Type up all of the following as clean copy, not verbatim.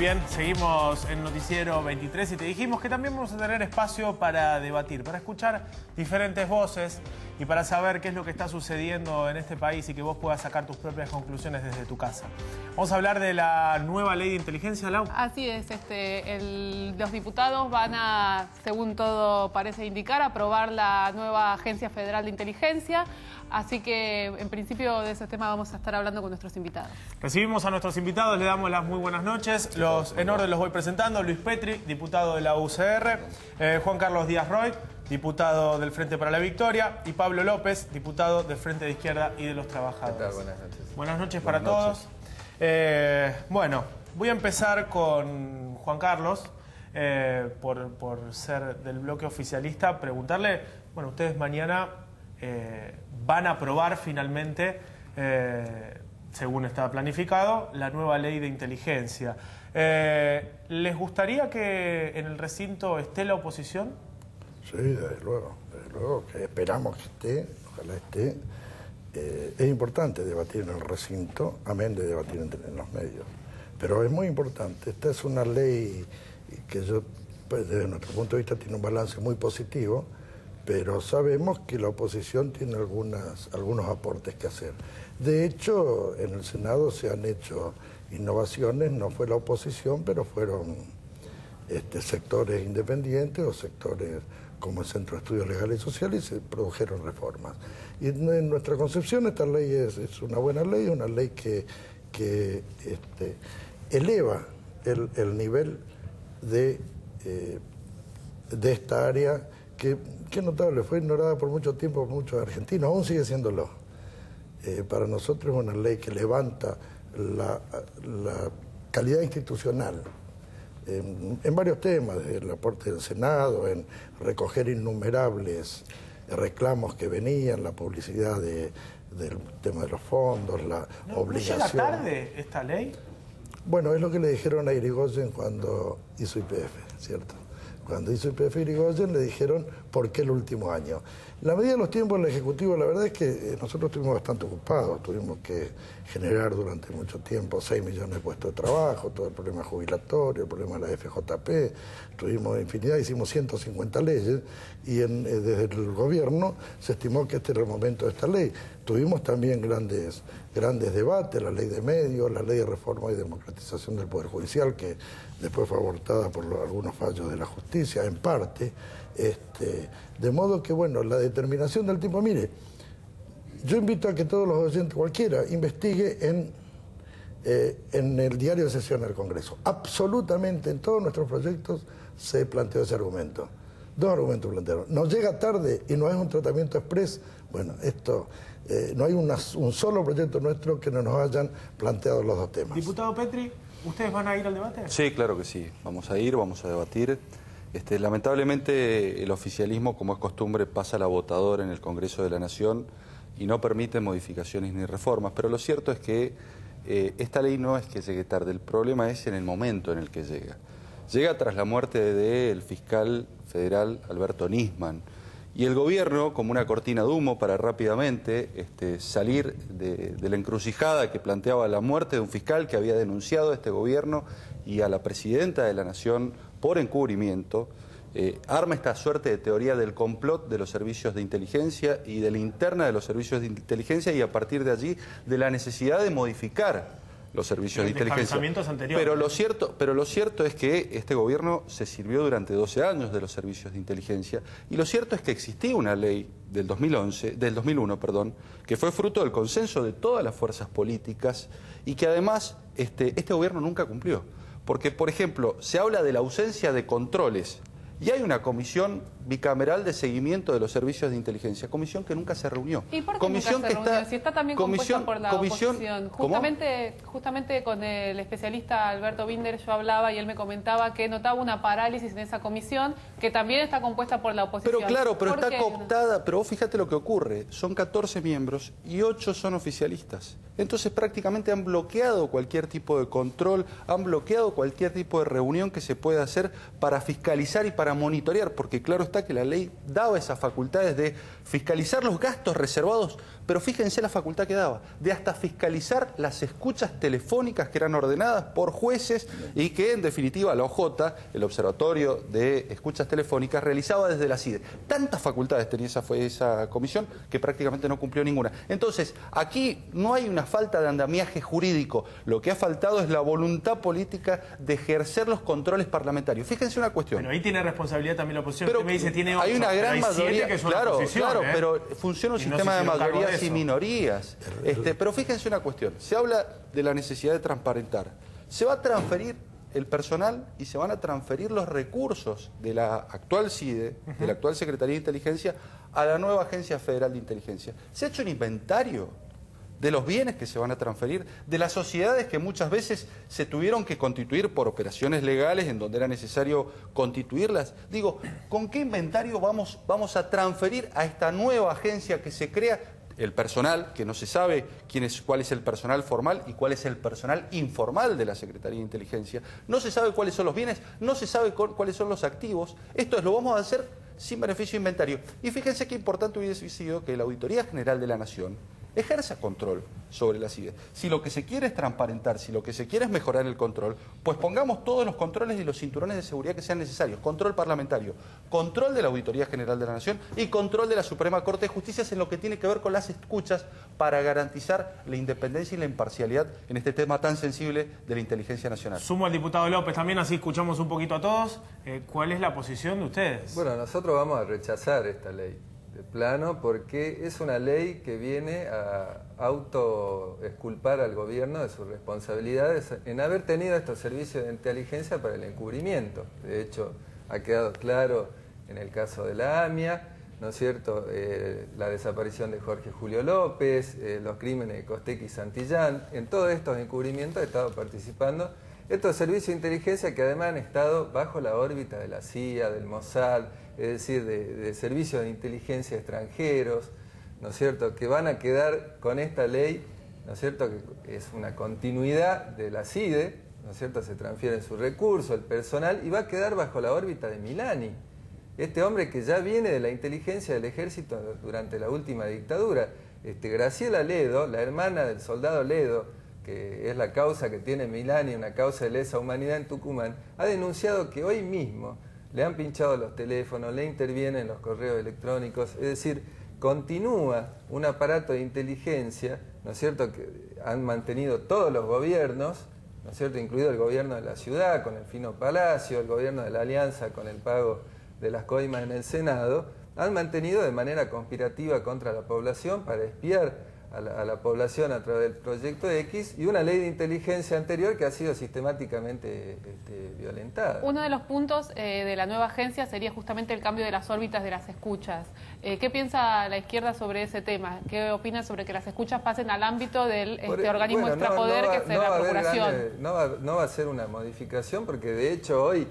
Bien, seguimos en Noticiero 23 y te dijimos que también vamos a tener espacio para debatir, para escuchar diferentes voces y para saber qué es lo que está sucediendo en este país y que vos puedas sacar tus propias conclusiones desde tu casa. Vamos a hablar de la nueva ley de inteligencia, Lau. Así es, los diputados van a, según todo parece indicar, aprobar la nueva Agencia Federal de Inteligencia. Así que, en principio, de ese tema vamos a estar hablando con nuestros invitados. Recibimos a nuestros invitados, le damos las muy buenas noches. En orden los voy presentando. Luis Petri, diputado de la UCR. Juan Carlos Díaz Roig, diputado del Frente para la Victoria. Y Pablo López, diputado del Frente de Izquierda y de los Trabajadores. ¿Qué tal? Buenas noches. Buenas noches para todos. Bueno, voy a empezar con Juan Carlos, por ser del bloque oficialista. Preguntarle, bueno, ustedes mañana van a aprobar finalmente, según está planificado, la nueva ley de inteligencia. ¿Les gustaría que en el recinto esté la oposición? Sí, desde luego, que esperamos que esté, ojalá esté. Es importante debatir en el recinto, amén de debatir en los medios. Pero es muy importante, esta es una ley que pues, desde nuestro punto de vista tiene un balance muy positivo, pero sabemos que la oposición tiene algunos aportes que hacer. De hecho, en el Senado se han hecho innovaciones, no fue la oposición, pero fueron sectores independientes o sectores como el Centro de Estudios Legales y Sociales, y se produjeron reformas. Y en nuestra concepción esta ley es una buena ley, una ley que eleva el nivel de esta área que notable, fue ignorada por mucho tiempo por muchos argentinos, aún sigue siéndolo. Para nosotros es una ley que levanta la calidad institucional en varios temas, desde el aporte del Senado, en recoger innumerables reclamos que venían, la publicidad del tema de los fondos, la obligación. ¿No llega tarde esta ley? Bueno, es lo que le dijeron a Irigoyen cuando hizo YPF, ¿cierto? Cuando hizo YPF Irigoyen le dijeron ¿por qué el último año? La medida de los tiempos del Ejecutivo, la verdad es que nosotros estuvimos bastante ocupados, tuvimos que generar durante mucho tiempo 6 millones de puestos de trabajo, todo el problema jubilatorio, el problema de la FJP, tuvimos infinidad, hicimos 150 leyes y desde el gobierno se estimó que este era el momento de esta ley. Tuvimos también grandes debates, la ley de medios, la ley de reforma y democratización del Poder Judicial, que después fue abortada por algunos fallos de la justicia, en parte. De modo que, bueno, la determinación del tiempo, mire, yo invito a que todos los oyentes, cualquiera, investigue en el diario de sesiones del Congreso. Absolutamente en todos nuestros proyectos se planteó ese argumento. Dos argumentos plantearon. Nos llega tarde y no es un tratamiento express. Bueno, no hay un solo proyecto nuestro que no nos hayan planteado los dos temas. Diputado Petri, ¿ustedes van a ir al debate? Sí, claro que sí. Vamos a ir, vamos a debatir. Lamentablemente el oficialismo, como es costumbre, pasa la votadora en el Congreso de la Nación y no permite modificaciones ni reformas. Pero lo cierto es que esta ley no es que llegue tarde, el problema es en el momento en el que llega. Llega tras la muerte del fiscal federal Alberto Nisman. Y el gobierno, como una cortina de humo para rápidamente salir de la encrucijada que planteaba la muerte de un fiscal que había denunciado a este gobierno y a la presidenta de la Nación por encubrimiento, arma esta suerte de teoría del complot de los servicios de inteligencia y de la interna de los servicios de inteligencia y a partir de allí de la necesidad de modificar los servicios de inteligencia. Pero lo cierto es que este gobierno se sirvió durante 12 años de los servicios de inteligencia y lo cierto es que existía una ley del 2001, que fue fruto del consenso de todas las fuerzas políticas y que además este gobierno nunca cumplió. Porque, por ejemplo, se habla de la ausencia de controles y hay una comisión bicameral de seguimiento de los servicios de inteligencia, comisión que nunca se reunió. ¿Y por qué nunca se reunió? Si está también compuesta por la oposición. Justamente con el especialista Alberto Binder yo hablaba y él me comentaba que notaba una parálisis en esa comisión que también está compuesta por la oposición. Pero claro, pero está cooptada, pero vos fíjate lo que ocurre, son 14 miembros y 8 son oficialistas. Entonces prácticamente han bloqueado cualquier tipo de control, han bloqueado cualquier tipo de reunión que se pueda hacer para fiscalizar y para monitorear, porque claro está que la ley daba esas facultades de fiscalizar los gastos reservados, pero fíjense la facultad que daba, de hasta fiscalizar las escuchas telefónicas que eran ordenadas por jueces y que en definitiva la OJ, el Observatorio de Escuchas Telefónicas, realizaba desde la CIDE. Tantas facultades tenía esa comisión que prácticamente no cumplió ninguna. Entonces, aquí no hay una falta de andamiaje jurídico, lo que ha faltado es la voluntad política de ejercer los controles parlamentarios. Fíjense una cuestión. Pero ahí tiene responsabilidad también la oposición. Pero usted me dice, tiene 8, hay una gran mayoría, que son claro, oposición, pero funciona un sistema de mayorías y minorías. Pero fíjense una cuestión, se habla de la necesidad de transparentar. Se va a transferir el personal y se van a transferir los recursos de la actual CIDE, de la actual Secretaría de Inteligencia, a la nueva Agencia Federal de Inteligencia. Se ha hecho un inventario de los bienes que se van a transferir, de las sociedades que muchas veces se tuvieron que constituir por operaciones legales en donde era necesario constituirlas. Digo, ¿con qué inventario vamos a transferir a esta nueva agencia que se crea? El personal, que no se sabe cuál es el personal formal y cuál es el personal informal de la Secretaría de Inteligencia. No se sabe cuáles son los bienes, no se sabe cuáles son los activos. Esto lo vamos a hacer sin beneficio de inventario. Y fíjense qué importante hubiese sido que la Auditoría General de la Nación ejerza control sobre la CIDE. Si lo que se quiere es transparentar, si lo que se quiere es mejorar el control, pues pongamos todos los controles y los cinturones de seguridad que sean necesarios. Control parlamentario, control de la Auditoría General de la Nación y control de la Suprema Corte de Justicia en lo que tiene que ver con las escuchas para garantizar la independencia y la imparcialidad en este tema tan sensible de la inteligencia nacional. Sumo al diputado López también, así escuchamos un poquito a todos. ¿Cuál es la posición de ustedes? Bueno, nosotros vamos a rechazar esta ley de plano porque es una ley que viene a autoexculpar al gobierno de sus responsabilidades en haber tenido estos servicios de inteligencia para el encubrimiento. De hecho, ha quedado claro en el caso de la AMIA, ¿no es cierto?, la desaparición de Jorge Julio López, los crímenes de Costec y Santillán. En todos estos encubrimientos ha estado participando estos servicios de inteligencia que además han estado bajo la órbita de la CIA, del Mossad, es decir, de servicios de inteligencia extranjeros, ¿no es cierto?, que van a quedar con esta ley, ¿no es cierto?, que es una continuidad de la CIDE, ¿no es cierto?, se transfieren sus recursos, el personal, y va a quedar bajo la órbita de Milani, este hombre que ya viene de la inteligencia del ejército durante la última dictadura. Graciela Ledo, la hermana del soldado Ledo, que es la causa que tiene Milani, una causa de lesa humanidad en Tucumán, ha denunciado que hoy mismo le han pinchado los teléfonos, le intervienen los correos electrónicos, es decir, continúa un aparato de inteligencia, ¿no es cierto?, que han mantenido todos los gobiernos, ¿no es cierto?, incluido el gobierno de la ciudad con el Fino Palacio, el gobierno de la Alianza con el pago de las coimas en el Senado, han mantenido de manera conspirativa contra la población para espiar a la población a través del Proyecto X y una ley de inteligencia anterior que ha sido sistemáticamente violentada. Uno de los puntos de la nueva agencia sería justamente el cambio de las órbitas de las escuchas. ¿Qué piensa la izquierda sobre ese tema? ¿Qué opina sobre que las escuchas pasen al ámbito del organismo extrapoder que es la Procuración? No va a ser una modificación porque de hecho hoy,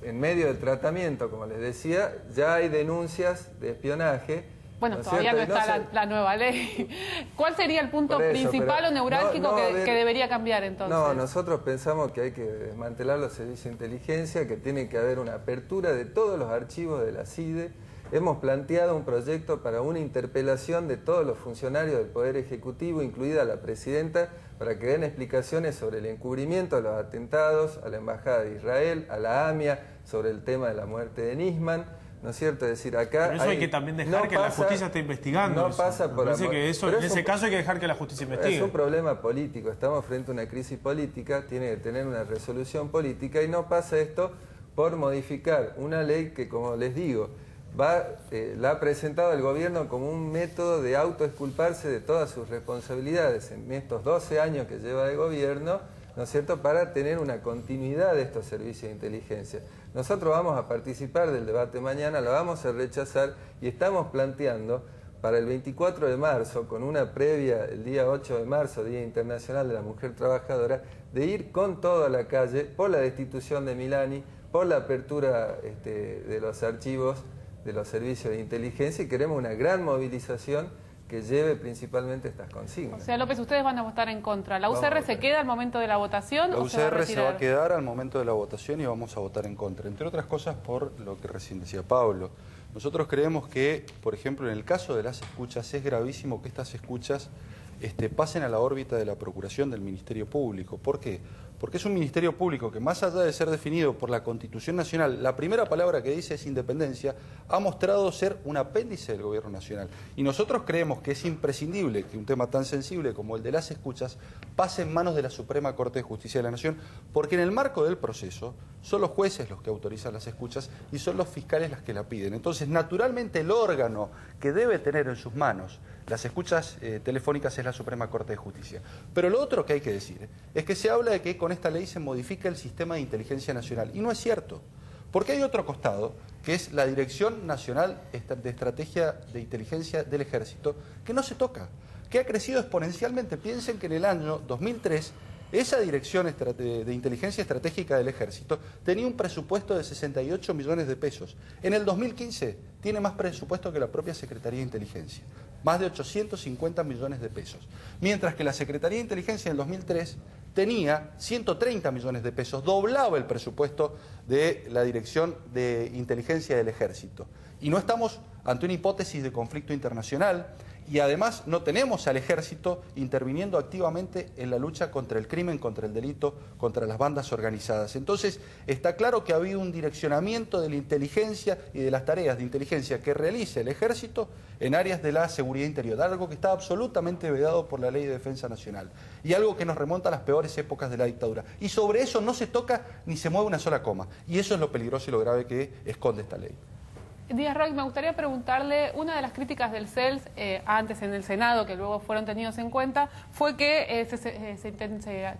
en medio del tratamiento, como les decía, ya hay denuncias de espionaje. Bueno, todavía no está la nueva ley. ¿Cuál sería el punto principal o neurálgico que debería cambiar entonces? No, nosotros pensamos que hay que desmantelar los servicios de inteligencia, que tiene que haber una apertura de todos los archivos de la CIDE. Hemos planteado un proyecto para una interpelación de todos los funcionarios del Poder Ejecutivo, incluida la Presidenta, para que den explicaciones sobre el encubrimiento de los atentados a la Embajada de Israel, a la AMIA, sobre el tema de la muerte de Nisman. ¿No es cierto? Es decir, acá... Pero eso hay que también dejar que la justicia esté investigando. No pasa por... que eso, en ese caso hay que dejar que la justicia investigue. Es un problema político. Estamos frente a una crisis política, tiene que tener una resolución política y no pasa esto por modificar una ley que, como les digo, la ha presentado el gobierno como un método de autoexculparse de todas sus responsabilidades en estos 12 años que lleva de gobierno, ¿no es cierto?, para tener una continuidad de estos servicios de inteligencia. Nosotros vamos a participar del debate mañana, lo vamos a rechazar y estamos planteando para el 24 de marzo, con una previa el día 8 de marzo, Día Internacional de la Mujer Trabajadora, de ir con todo a la calle por la destitución de Milani, por la apertura de los archivos de los servicios de inteligencia y queremos una gran movilización que lleve principalmente estas consignas. O sea, López, ustedes van a votar en contra. ¿La UCR se queda al momento de la votación o se va a retirar? La UCR se va a quedar al momento de la votación y vamos a votar en contra. Entre otras cosas por lo que recién decía Pablo. Nosotros creemos que, por ejemplo, en el caso de las escuchas, es gravísimo que estas escuchas pasen a la órbita de la Procuración del Ministerio Público. ¿Por qué? Porque es un Ministerio Público que, más allá de ser definido por la Constitución Nacional, la primera palabra que dice es independencia, ha mostrado ser un apéndice del Gobierno Nacional. Y nosotros creemos que es imprescindible que un tema tan sensible como el de las escuchas pase en manos de la Suprema Corte de Justicia de la Nación, porque en el marco del proceso son los jueces los que autorizan las escuchas y son los fiscales los que la piden. Entonces, naturalmente, el órgano que debe tener en sus manos las escuchas telefónicas es la Suprema Corte de Justicia. Pero lo otro que hay que decir es que se habla de que con esta ley se modifica el sistema de inteligencia nacional. Y no es cierto, porque hay otro costado, que es la Dirección Nacional de Estrategia de Inteligencia del Ejército, que no se toca, que ha crecido exponencialmente. Piensen que en el año 2003... esa Dirección de Inteligencia Estratégica del Ejército tenía un presupuesto de 68 millones de pesos. En el 2015 tiene más presupuesto que la propia Secretaría de Inteligencia, más de 850 millones de pesos. Mientras que la Secretaría de Inteligencia en el 2003 tenía 130 millones de pesos, doblaba el presupuesto de la Dirección de Inteligencia del Ejército. Y no estamos ante una hipótesis de conflicto internacional. Y además no tenemos al ejército interviniendo activamente en la lucha contra el crimen, contra el delito, contra las bandas organizadas. Entonces, está claro que ha habido un direccionamiento de la inteligencia y de las tareas de inteligencia que realiza el ejército en áreas de la seguridad interior, algo que está absolutamente vedado por la Ley de Defensa Nacional y algo que nos remonta a las peores épocas de la dictadura. Y sobre eso no se toca ni se mueve una sola coma. Y eso es lo peligroso y lo grave que esconde esta ley. Díaz Roig, me gustaría preguntarle, una de las críticas del CELS antes en el Senado, que luego fueron tenidos en cuenta, fue que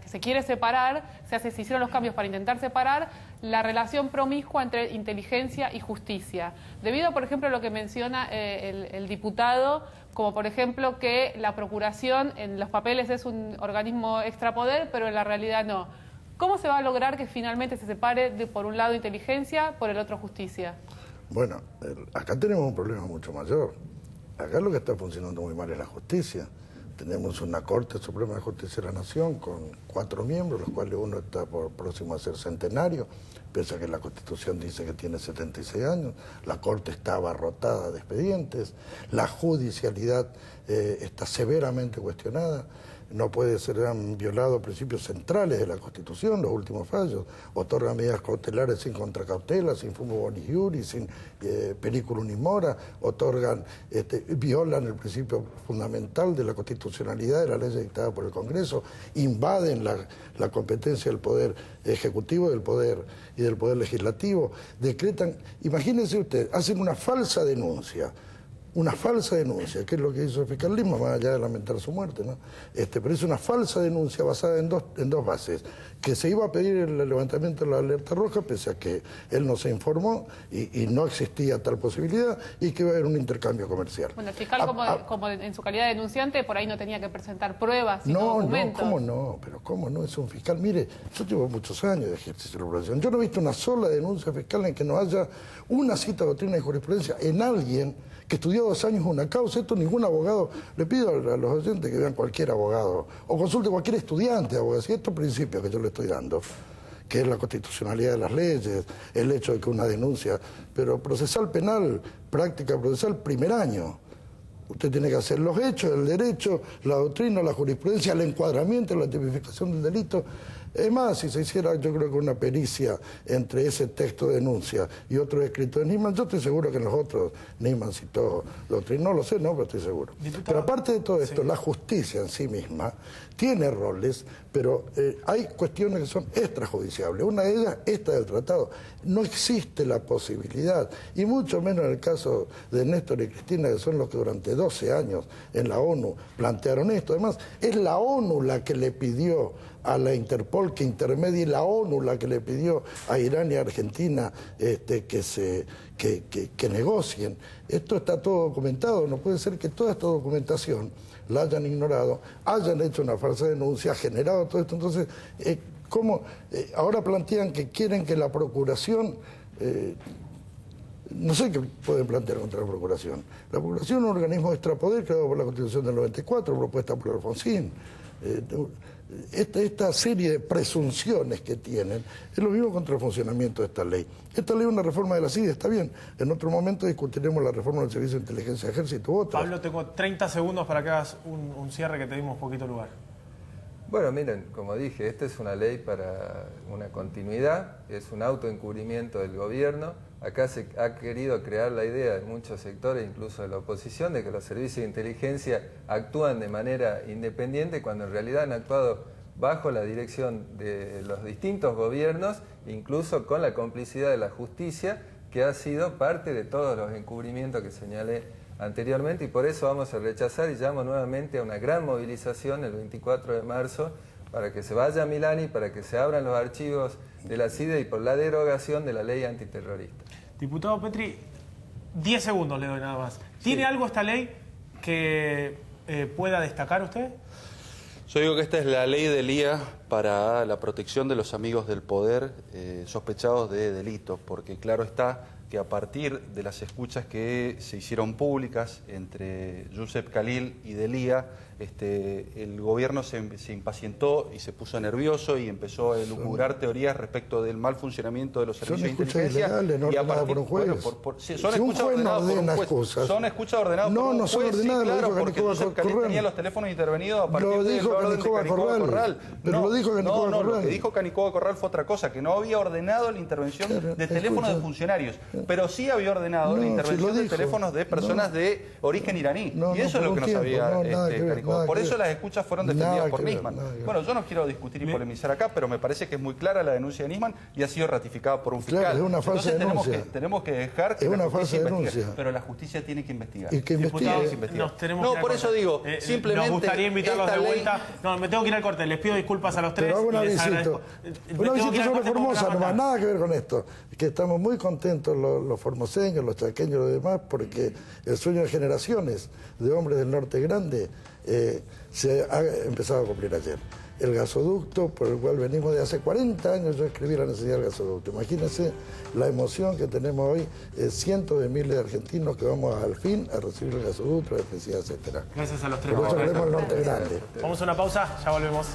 se quiere separar, se hicieron los cambios para intentar separar la relación promiscua entre inteligencia y justicia. Debido, por ejemplo, a lo que menciona el diputado, como por ejemplo que la Procuración en los papeles es un organismo extrapoder, pero en la realidad no. ¿Cómo se va a lograr que finalmente se separe por un lado inteligencia, por el otro justicia? Bueno, acá tenemos un problema mucho mayor. Acá lo que está funcionando muy mal es la justicia. Tenemos una Corte Suprema de Justicia de la Nación con 4 miembros, los cuales uno está próximo a ser centenario, pese a que la Constitución dice que tiene 76 años. La Corte está abarrotada de expedientes, la judicialidad está severamente cuestionada. No puede ser, han violado principios centrales de la Constitución, los últimos fallos. Otorgan medidas cautelares sin contracautela, sin fumo bonis iuris, sin periculum in mora. Otorgan, violan el principio fundamental de la constitucionalidad de la ley dictada por el Congreso. Invaden la competencia del Poder Ejecutivo del Poder y del Poder Legislativo. Decretan, imagínense usted, hacen una falsa denuncia, que es lo que hizo el fiscalismo, más allá de lamentar su muerte, ¿no? Pero es una falsa denuncia basada en dos bases, que se iba a pedir el levantamiento de la alerta roja, pese a que él no se informó y no existía tal posibilidad, y que iba a haber un intercambio comercial. Bueno, el fiscal, como en su calidad de denunciante, por ahí no tenía que presentar pruebas y documentos. No, ¿cómo no? Es un fiscal. Mire, yo llevo muchos años de ejercicio de la profesión. Yo no he visto una sola denuncia fiscal en que no haya una cita de doctrina y jurisprudencia en alguien que estudió 2 años una causa. Esto ningún abogado, le pido a los oyentes que vean cualquier abogado o consulte cualquier estudiante de abogacía, estos principios que yo le estoy dando, que es la constitucionalidad de las leyes, el hecho de que una denuncia, pero procesal penal, práctica procesal, primer año. Usted tiene que hacer los hechos, el derecho, la doctrina, la jurisprudencia, el encuadramiento, la tipificación del delito. Es más, si se hiciera, yo creo que una pericia entre ese texto de denuncia y otro escrito de Nisman, yo estoy seguro que en los otros Nisman citó doctrina, no lo sé, no, pero estoy seguro. Diputado, pero aparte de todo esto, sí, la justicia en sí misma tiene roles, pero hay cuestiones que son extrajudiciables. Una de ellas, esta del tratado. No existe la posibilidad, y mucho menos en el caso de Néstor y Cristina, que son los que durante 12 años en la ONU plantearon esto. Además, es la ONU la que le pidió a la Interpol que intermedie, la ONU la que le pidió a Irán y a Argentina que negocien. Esto está todo documentado. No puede ser que toda esta documentación la hayan ignorado, hayan hecho una falsa denuncia, generado todo esto. Entonces, ¿cómo? Ahora plantean que quieren que la Procuración no sé qué pueden plantear contra la Procuración. La Procuración es un organismo extrapoder creado por la Constitución del 94, propuesta por Alfonsín. Esta serie de presunciones que tienen es lo mismo contra el funcionamiento de esta ley. Esta ley es una reforma de la CIDE, está bien. En otro momento discutiremos la reforma del Servicio de Inteligencia de Ejército u otra. Pablo, tengo 30 segundos para que hagas un cierre, que te dimos poquito lugar. Bueno, miren, como dije, esta es una ley para una continuidad, es un autoencubrimiento del gobierno. Acá se ha querido crear la idea de muchos sectores, incluso de la oposición, de que los servicios de inteligencia actúan de manera independiente, cuando en realidad han actuado bajo la dirección de los distintos gobiernos, incluso con la complicidad de la justicia, que ha sido parte de todos los encubrimientos que señalé anteriormente, y por eso vamos a rechazar y llamo nuevamente a una gran movilización el 24 de marzo para que se vaya a Milani, para que se abran los archivos de la CIDE y por la derogación de la ley antiterrorista. Diputado Petri, 10 segundos le doy nada más. ¿Tiene algo esta ley que pueda destacar usted? Yo digo que esta es la ley del IA para la protección de los amigos del poder sospechados de delitos, porque claro está que a partir de las escuchas que se hicieron públicas entre Josep Khalil y Delia, el gobierno se impacientó y se puso nervioso y empezó a elucubrar teorías respecto del mal funcionamiento de los servicios de inteligencia. No, y a partir, por un juez. Sí, son escuchas ordenadas por un juez. Son escuchas ordenadas por un juez. Son ordenadas, sí, claro, lo porque Josep Khalil tenía los teléfonos intervenidos a partir del orden de Canicoba Corral. Pero lo dijo Canicoba Corral. Lo que dijo Canicoba Corral fue otra cosa, que no había ordenado la intervención de teléfonos de funcionarios, pero sí había ordenado la intervención de teléfonos de personas de origen iraní. Y eso es lo que no sabía Canicoba. Por eso las escuchas fueron defendidas por Nisman. Bueno, yo no quiero discutir y polemizar acá, pero me parece que es muy clara la denuncia de Nisman y ha sido ratificada por un fiscal. Claro, es una falsa denuncia. Tenemos que dejar que la justicia investigue. Pero la justicia tiene que investigar. Y que investigue. No, por eso digo, simplemente nos gustaría invitarlos de vuelta. No, me tengo que ir al corte. Les pido disculpas a los tres. Pero hago una visita. Una visita sobre Formosa, no más nada que ver con esto. Que estamos muy contentos los formoseños, los chaqueños y los demás, porque el sueño de generaciones de hombres del norte grande se ha empezado a cumplir ayer. El gasoducto por el cual venimos de hace 40 años, yo escribí la necesidad del gasoducto. Imagínense la emoción que tenemos hoy, cientos de miles de argentinos que vamos al fin a recibir el gasoducto, la electricidad, etcétera. Gracias a los tres. Por eso queremos el norte grande. Vamos a una pausa, ya volvemos.